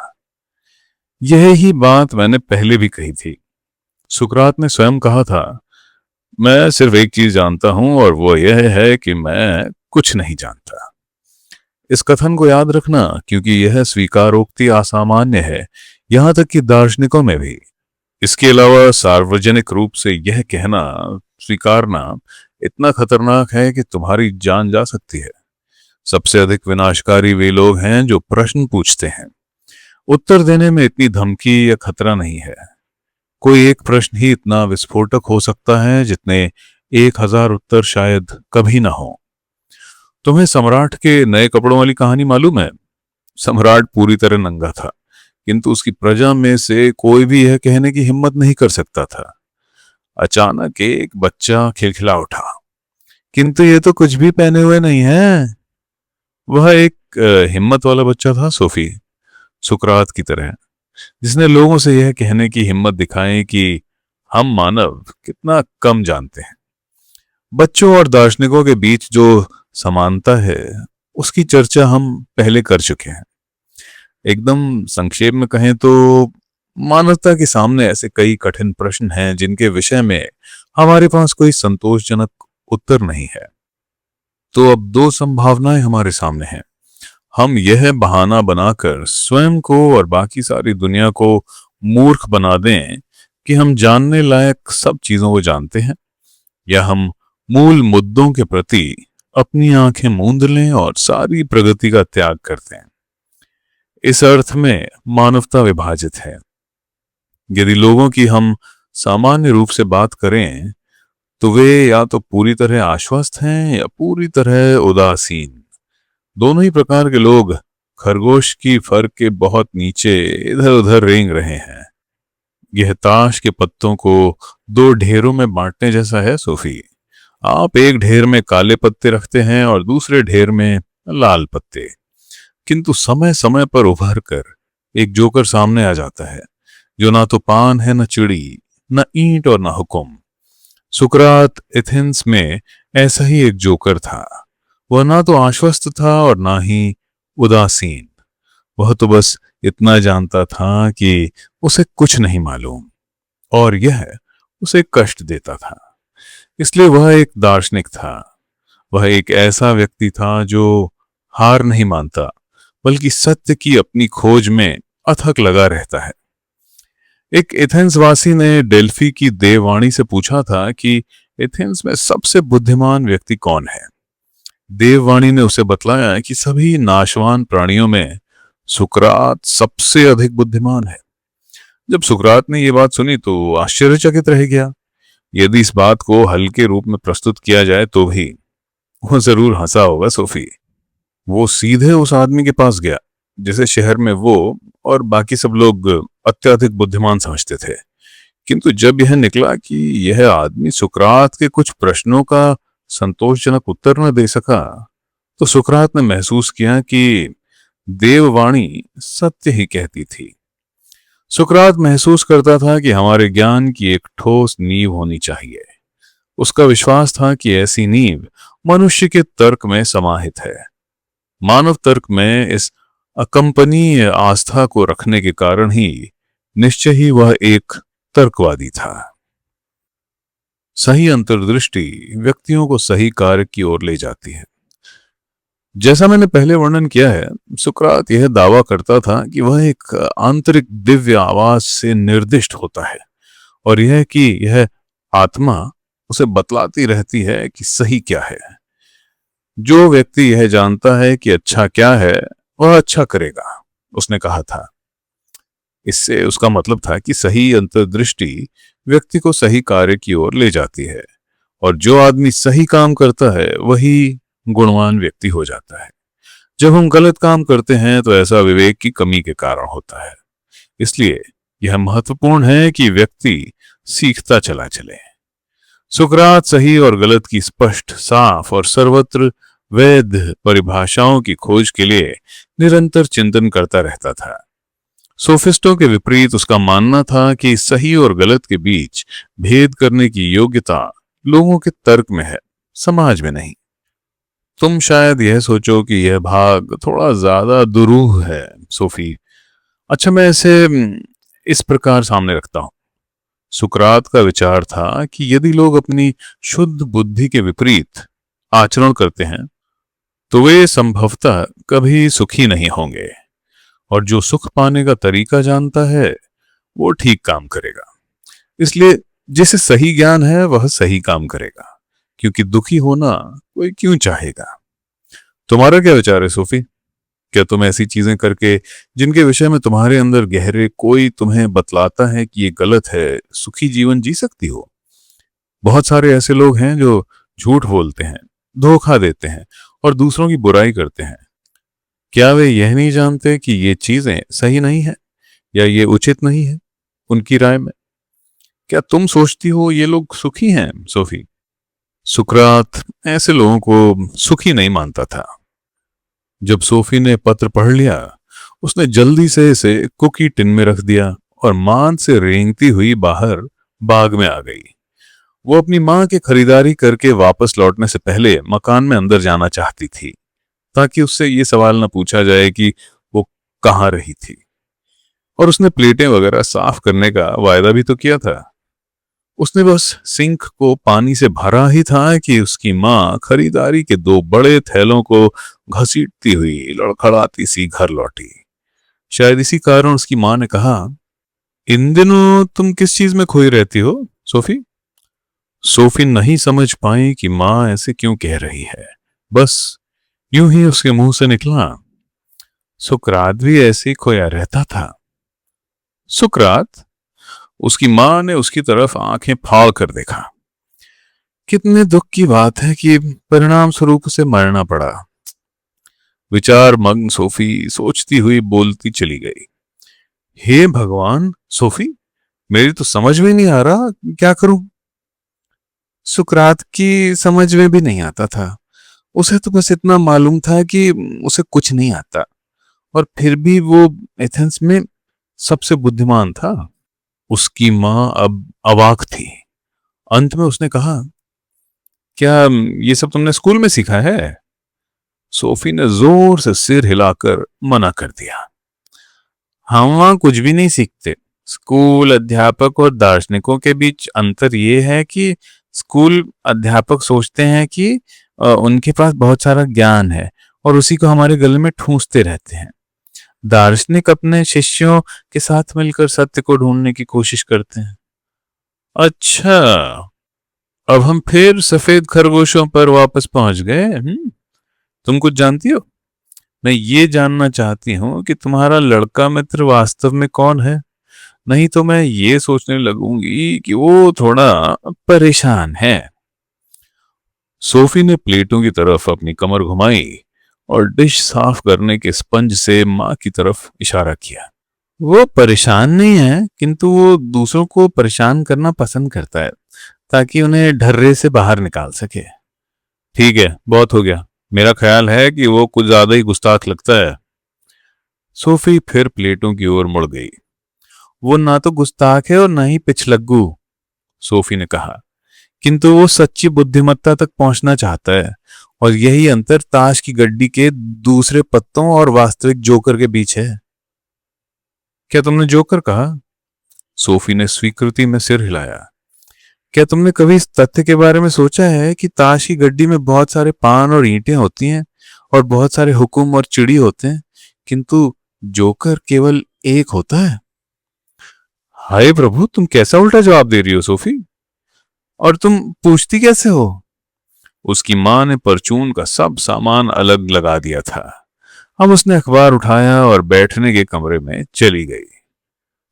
यह ही बात मैंने पहले भी कही थी। सुकरात ने स्वयं कहा था, मैं सिर्फ एक चीज जानता हूं और वो यह है कि मैं कुछ नहीं जानता। इस कथन को याद रखना, क्योंकि यह स्वीकारोक्ति असामान्य है, यहां तक कि दार्शनिकों में भी। इसके अलावा सार्वजनिक रूप से यह कहना, स्वीकारना इतना खतरनाक है कि तुम्हारी जान जा सकती है। सबसे अधिक विनाशकारी वे लोग हैं जो प्रश्न पूछते हैं। उत्तर देने में इतनी धमकी या खतरा नहीं है। कोई एक प्रश्न ही इतना विस्फोटक हो सकता है जितने 1000 उत्तर शायद कभी ना हो। तुम्हें सम्राट के नए कपड़ों वाली कहानी मालूम है? सम्राट पूरी तरह नंगा था, किंतु उसकी प्रजा में से कोई भी यह कहने की हिम्मत नहीं कर सकता था। अचानक एक बच्चा खिलखिला उठा, किंतु ये तो कुछ भी पहने हुए नहीं है। वह एक हिम्मत वाला बच्चा था, सोफी, सुकरात की तरह, जिसने लोगों से यह कहने की हिम्मत दिखाई कि हम मानव कितना कम जानते हैं। बच्चों और दार्शनिकों के बीच जो समानता है उसकी चर्चा हम पहले कर चुके हैं। एकदम संक्षेप में कहें तो मानवता के सामने ऐसे कई कठिन प्रश्न हैं जिनके विषय में हमारे पास कोई संतोषजनक उत्तर नहीं है। तो अब दो संभावनाएं हमारे सामने हैं। हम यह बहाना बनाकर स्वयं को और बाकी सारी दुनिया को मूर्ख बना दें कि हम जानने लायक सब चीजों को जानते हैं, या हम मूल मुद्दों के प्रति अपनी आंखें मूंद लें और सारी प्रगति का त्याग करते हैं। इस अर्थ में मानवता विभाजित है। यदि लोगों की हम सामान्य रूप से बात करें तो वे या तो पूरी तरह आश्वस्त हैं या पूरी तरह उदासीन। दोनों ही प्रकार के लोग खरगोश की फर के बहुत नीचे इधर उधर रेंग रहे हैं। यह ताश के पत्तों को दो ढेरों में बांटने जैसा है, सोफी। आप एक ढेर में काले पत्ते रखते हैं और दूसरे ढेर में लाल पत्ते, किंतु समय समय पर उभर कर एक जोकर सामने आ जाता है जो ना तो पान है, न चिड़ी, न ईंट और न हुक्म। सुकरात एथेंस में ऐसा ही एक जोकर था। वह ना तो आश्वस्त था और ना ही उदासीन। वह तो बस इतना जानता था कि उसे कुछ नहीं मालूम, और यह उसे कष्ट देता था। इसलिए वह एक दार्शनिक था। वह एक ऐसा व्यक्ति था जो हार नहीं मानता, बल्कि सत्य की अपनी खोज में अथक लगा रहता है। एक एथेंस वासी ने डेल्फी की देववाणी से पूछा था कि एथेंस में सबसे बुद्धिमान व्यक्ति कौन है। देववाणी ने उसे बतलाया कि सभी नाशवान प्राणियों में सुकरात सबसे अधिक बुद्धिमान है। जब सुकरात ने यह बात सुनी तो आश्चर्यचकित रह गया। यदि इस बात को हल्के रूप में प्रस्तुत किया जाए तो भी वो जरूर हंसा होगा, सोफी। वो सीधे उस आदमी के पास गया जिसे शहर में वो और बाकी सब लोग अत्यधिक बुद्धिमान समझते थे। किंतु जब यह निकला कि यह आदमी सुकरात के कुछ प्रश्नों का संतोषजनक उत्तर न दे सका, तो सुकरात ने महसूस किया कि देववाणी सत्य ही कहती थी। सुकरात महसूस करता था कि हमारे ज्ञान की एक ठोस नींव होनी चाहिए। उसका विश्वास था कि ऐसी नींव मनुष्य के तर्क में समाहित है। मानव तर्क में इस अकंपनीय आस्था को रखने के कारण ही निश्चय ही वह एक तर्कवादी था। सही अंतर्दृष्टि व्यक्तियों को सही कार्य की ओर ले जाती है। जैसा मैंने पहले वर्णन किया है, सुकरात यह दावा करता था कि वह एक आंतरिक दिव्य आवाज से निर्दिष्ट होता है, और यह कि यह आत्मा उसे बतलाती रहती है कि सही क्या है। जो व्यक्ति यह जानता है कि अच्छा क्या है वह अच्छा करेगा, उसने कहा था। इससे उसका मतलब था कि सही अंतर्दृष्टि व्यक्ति को सही कार्य की ओर ले जाती है, और जो आदमी सही काम करता है वही गुणवान व्यक्ति हो जाता है। जब हम गलत काम करते हैं तो ऐसा विवेक की कमी के कारण होता है। इसलिए यह महत्वपूर्ण है कि व्यक्ति सीखता चला चले। सुकरात सही और गलत की स्पष्ट, साफ और सर्वत्र वैध परिभाषाओं की खोज के लिए निरंतर चिंतन करता रहता था। सोफिस्टों के विपरीत उसका मानना था कि सही और गलत के बीच भेद करने की योग्यता लोगों के तर्क में है, समाज में नहीं। तुम शायद यह सोचो कि यह भाग थोड़ा ज्यादा दुरूह है सोफी। अच्छा, मैं इसे इस प्रकार सामने रखता हूं। सुकरात का विचार था कि यदि लोग अपनी शुद्ध बुद्धि के विपरीत आचरण करते हैं तो वे संभवतः कभी सुखी नहीं होंगे, और जो सुख पाने का तरीका जानता है वो ठीक काम करेगा। इसलिए जिसे सही ज्ञान है वह सही काम करेगा, क्योंकि दुखी होना कोई क्यों चाहेगा। तुम्हारा क्या विचार है सोफी? क्या तुम ऐसी चीजें करके जिनके विषय में तुम्हारे अंदर गहरे कोई तुम्हें बतलाता है कि ये गलत है, सुखी जीवन जी सकती हो? बहुत सारे ऐसे लोग हैं जो झूठ बोलते हैं, धोखा देते हैं और दूसरों की बुराई करते हैं। क्या वे यह नहीं जानते कि ये चीजें सही नहीं है या ये उचित नहीं है उनकी राय में? क्या तुम सोचती हो ये लोग सुखी हैं सोफी? सुकरात ऐसे लोगों को सुखी नहीं मानता था। जब सोफी ने पत्र पढ़ लिया, उसने जल्दी से इसे कुकी टिन में रख दिया और मान से रेंगती हुई बाहर बाग में आ गई। वो अपनी मां की खरीदारी करके वापस लौटने से पहले मकान में अंदर जाना चाहती थी, ताकि उससे ये सवाल न पूछा जाए कि वो कहाँ रही थी। और उसने प्लेटें वगैरह साफ करने का वायदा भी तो किया था। उसने बस सिंक को पानी से भरा ही था कि उसकी मां खरीदारी के 2 बड़े थैलों को घसीटती हुई लड़खड़ाती सी घर लौटी। शायद इसी कारण उसकी मां ने कहा, इन दिनों तुम किस चीज में खोई रहती हो सोफी? सोफी नहीं समझ पाई कि मां ऐसे क्यों कह रही है। बस यूं ही उसके मुंह से निकला, सुकरात भी ऐसे ही खोया रहता था। सुकरात? उसकी मां ने उसकी तरफ आंखें फाड़ कर देखा। कितने दुख की बात है कि परिणाम स्वरूप उसे मरना पड़ा। विचार मग्न सोफी सोचती हुई बोलती चली गई, हे भगवान सोफी, मेरी तो समझ में नहीं आ रहा, क्या करूं? सुकरात की समझ में भी नहीं आता था। उसे तो बस इतना मालूम था कि उसे कुछ नहीं आता, और फिर भी वो एथेंस में सबसे बुद्धिमान था। उसकी मां अब अवाक थी। अंत में उसने कहा, क्या ये सब तुमने स्कूल में सीखा है? सोफी ने जोर से सिर हिलाकर मना कर दिया। हम वहां कुछ भी नहीं सीखते। स्कूल अध्यापक और दार्शनिकों के बीच अंतर ये है कि स्कूल अध्यापक सोचते हैं कि उनके पास बहुत सारा ज्ञान है और उसी को हमारे गले में ठूंसते रहते हैं। दार्शनिक अपने शिष्यों के साथ मिलकर सत्य को ढूंढने की कोशिश करते हैं। अच्छा, अब हम फिर सफेद खरगोशों पर वापस पहुंच गए। तुम कुछ जानती हो? मैं ये जानना चाहती हूं कि तुम्हारा लड़का मित्र वास्तव में कौन है। नहीं तो मैं ये सोचने लगूंगी कि वो थोड़ा परेशान है। सोफी ने प्लेटों की तरफ अपनी कमर घुमाई और डिश साफ करने के स्पंज से मां की तरफ इशारा किया। वो परेशान नहीं है, किंतु वो दूसरों को परेशान करना पसंद करता है ताकि उन्हें ढर्रे से बाहर निकाल सके। ठीक है, बहुत हो गया। मेरा ख्याल है कि वो कुछ ज्यादा ही गुस्ताख लगता है। सोफी फिर प्लेटों की ओर मुड़ गई। वो ना तो गुस्ताख है और ना ही पिछलग्गू, सोफी ने कहा, किंतु वो सच्ची बुद्धिमत्ता तक पहुंचना चाहता है, और यही अंतर ताश की गड्डी के दूसरे पत्तों और वास्तविक जोकर के बीच है। क्या तुमने जोकर कहा? सोफी ने स्वीकृति में सिर हिलाया। क्या तुमने कभी इस तथ्य के बारे में सोचा है कि ताश की गड्डी में बहुत सारे पान और ईंटें होती हैं और बहुत सारे हुक्म और चिड़ी होते हैं, किंतु जोकर केवल एक होता है? हाय प्रभु, तुम कैसा उल्टा जवाब दे रही हो सोफी? और तुम पूछती कैसे हो? उसकी मां ने परचून का सब सामान अलग लगा दिया था। अब उसने अखबार उठाया और बैठने के कमरे में चली गई।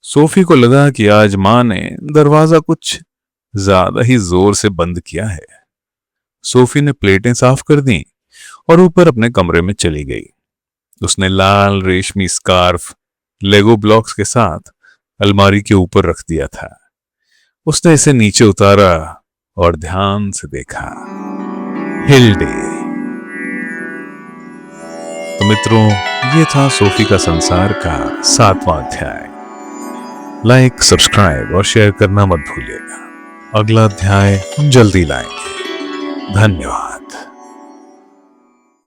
सोफी को लगा कि आज मां ने दरवाजा कुछ ज्यादा ही जोर से बंद किया है। सोफी ने प्लेटें साफ कर दी और ऊपर अपने कमरे में चली गई। उसने लाल रेशमी स्कार्फ लेगो ब्लॉक्स के साथ अलमारी के ऊपर रख दिया था। उसने इसे नीचे उतारा और ध्यान से देखा। हिल्डे। तो मित्रों, ये था सोफी का संसार का 7वां अध्याय। लाइक, सब्सक्राइब और शेयर करना मत भूलिएगा। अगला अध्याय हम जल्दी लाएंगे। धन्यवाद।